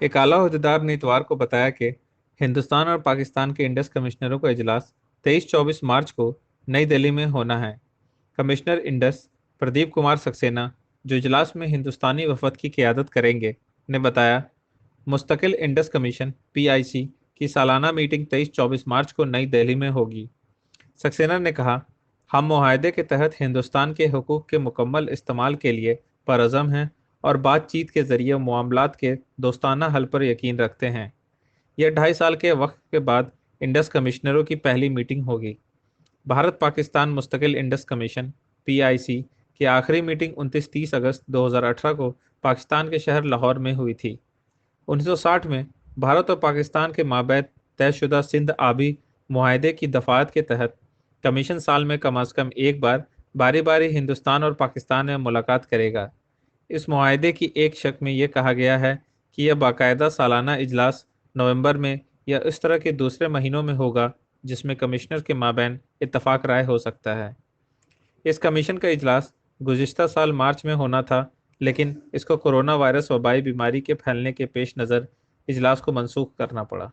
एक आला अहदेदार ने इतवार को बताया कि हिंदुस्तान और पाकिस्तान के इंडस कमिश्नरों का इजलास 23-24 मार्च को नई दिल्ली में होना है। कमिश्नर इंडस प्रदीप कुमार सक्सेना, जो इजलास में हिंदुस्तानी वफद की क़यादत करेंगे, ने बताया, मुस्तकिल इंडस कमीशन (PIC) की सालाना मीटिंग 23-24 मार्च को नई दिल्ली में होगी। सक्सेना ने कहा, हम मुआहदे के तहत हिंदुस्तान के हुकूक के मुकम्मल इस्तेमाल के लिए परअज़म हैं और बातचीत के ज़रिए मामलात के दोस्ताना हल पर यकीन रखते हैं। यह 2.5 साल के वक्त के बाद इंडस कमिश्नरों की पहली मीटिंग होगी। भारत पाकिस्तान मुस्तकिल इंडस कमीशन (PIC) की आखिरी मीटिंग 29-30 अगस्त 2018 को पाकिस्तान के शहर लाहौर में हुई थी। 1960 में भारत और पाकिस्तान के माबैन तयशुदा सिंध आबी मुआहदे की दफ़ात के तहत कमीशन साल में कम अज़ कम एक बार बारी बारी हिंदुस्तान और पाकिस्तान में मुलाकात करेगा। इस मुआहदे की एक शर्त में यह कहा गया है कि यह बाकायदा सालाना इजलास नवंबर में या इस तरह के दूसरे महीनों में होगा जिसमें कमिश्नर के माबैन इत्तफाक राय हो सकता है। इस कमीशन का इजलास गुज़िश्ता साल मार्च में होना था, लेकिन इसको कोरोना वायरस वबाई बीमारी के फैलने के पेश नज़र इजलास को मनसूख करना पड़ा।